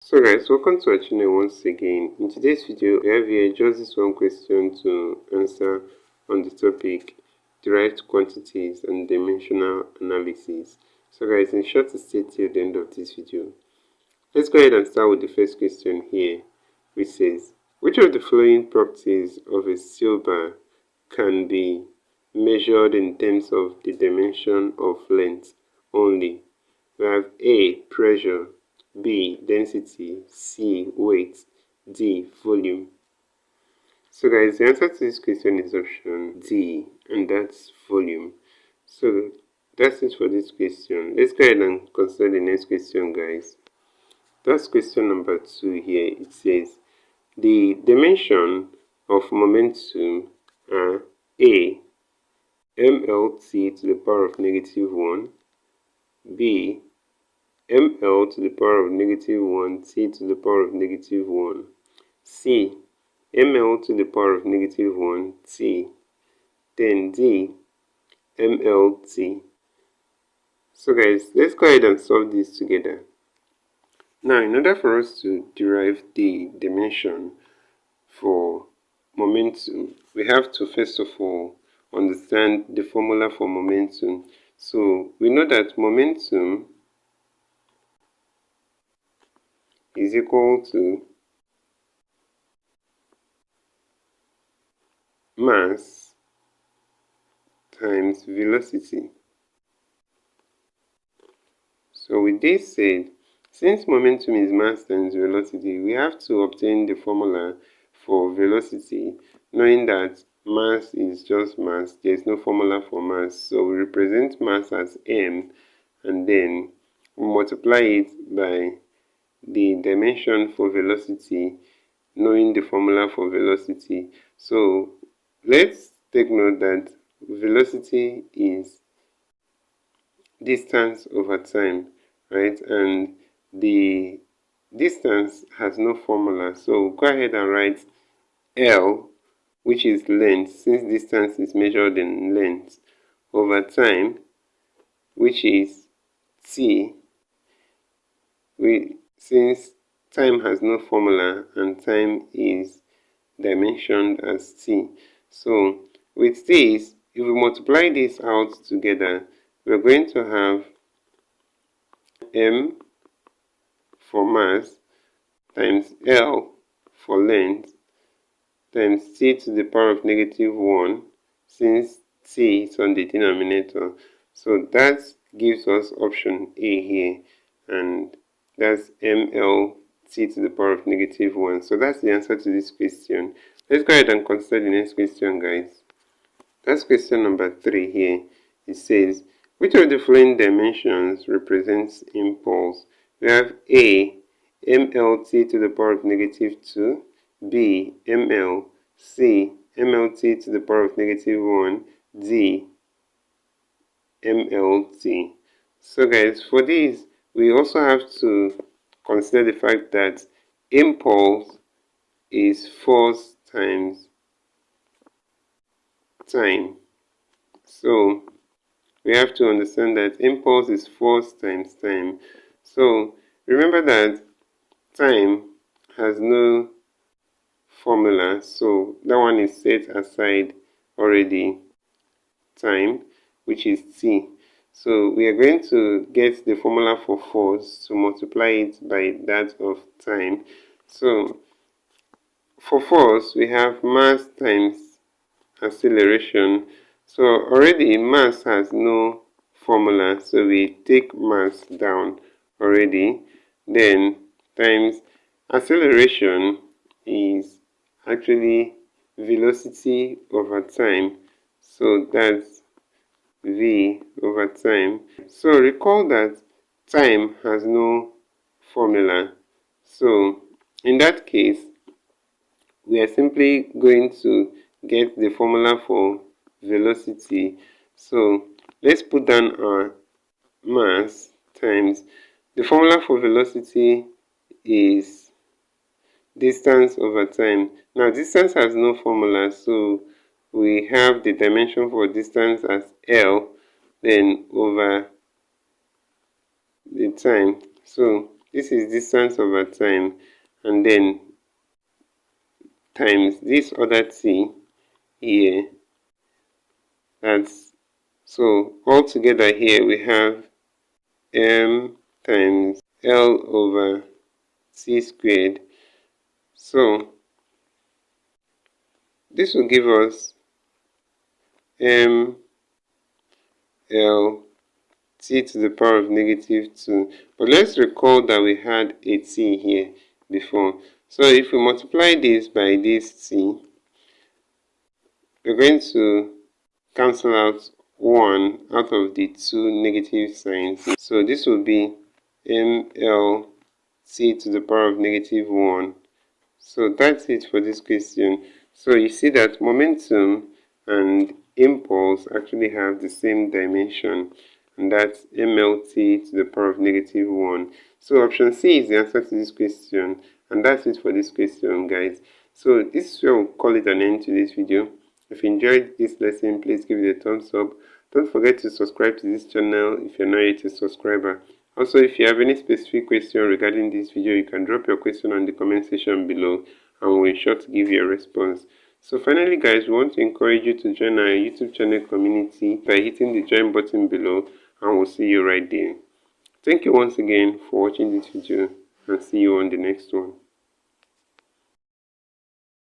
So guys, welcome to our channel once again. In today's video, we have here just this one question to answer on the topic derived quantities and dimensional analysis. So guys, ensure to stay till the end of this video. Let's go ahead and start with the first question here, which says, which of the following properties of a steel bar can be measured in terms of the dimension of length only? We have A, pressure, B, density, C, weight, D, volume. So guys, the answer to this question is option D, and that's volume. So that's it for this question. Let's go ahead and consider the next question, guys. That's question number 2 here. It says the dimension of momentum are A, mLt to the power of -1, B, ml to the power of -1 t to the power of -1, C, ml to the power of -1 t, then D, mlt. So guys, let's go ahead and solve this together. Now, in order for us to derive the dimension for momentum, we have to first of all understand the formula for momentum. So we know that momentum is equal to mass times velocity. So with this said, since momentum is mass times velocity, we have to obtain the formula for velocity, knowing that mass is just mass. There is no formula for mass. So we represent mass as m, and then we multiply it by the dimension for velocity, knowing the formula for velocity. So let's take note that velocity is distance over time, right? And the distance has no formula, so go ahead and write L, which is length, since distance is measured in length, over time, which is t, since time has no formula and time is dimensioned as t. So with this, if we multiply this out together, we're going to have m for mass times L for length times t to the power of -1, since t is on the denominator. So that gives us option A here, and that's ml t to the power of -1. So that's the answer to this question. Let's go ahead and consider the next question, guys. That's question number 3 here. It says, which of the following dimensions represents impulse? We have A, mlt to the power of -2, B, ml, C, mlt to the power of -1, D, mlt. So guys, for this, we also have to consider the fact that impulse is force times time. So we have to understand that impulse is force times time. So remember that time has no formula, so that one is set aside already, time, which is t. So we are going to get the formula for force to multiply it by that of time. So for force, we have mass times acceleration. So already mass has no formula, so we take mass down already. Then times acceleration is actually velocity over time, so that's v over time. So recall that time has no formula, so in that case we are simply going to get the formula for velocity. So let's put down our mass times, the formula for velocity is distance over time. Now distance has no formula, so we have the dimension for distance as L, then over the time. So this is distance over time, and then times this other t here. That's so all together here we have m times L over c squared. So this will give us m L t to the power of negative 2. But let's recall that we had a t here before. So if we multiply this by this t, we're going to cancel out 1 out of the two negative signs. So this will be ml t to the power of negative 1. So that's it for this question. So you see that momentum and impulse actually have the same dimension, and that's mlt to the power of negative 1. So option C is the answer to this question, and that's it for this question, guys. So this is where we'll call it an end to this video. If you enjoyed this lesson, please give it a thumbs up. Don't forget to subscribe to this channel if you're not yet a subscriber. Also, if you have any specific question regarding this video, you can drop your question on the comment section below, and we'll ensure to give you a response. So finally, guys, we want to encourage you to join our YouTube channel community by hitting the join button below, and we'll see you right there. Thank you once again for watching this video, and see you on the next one.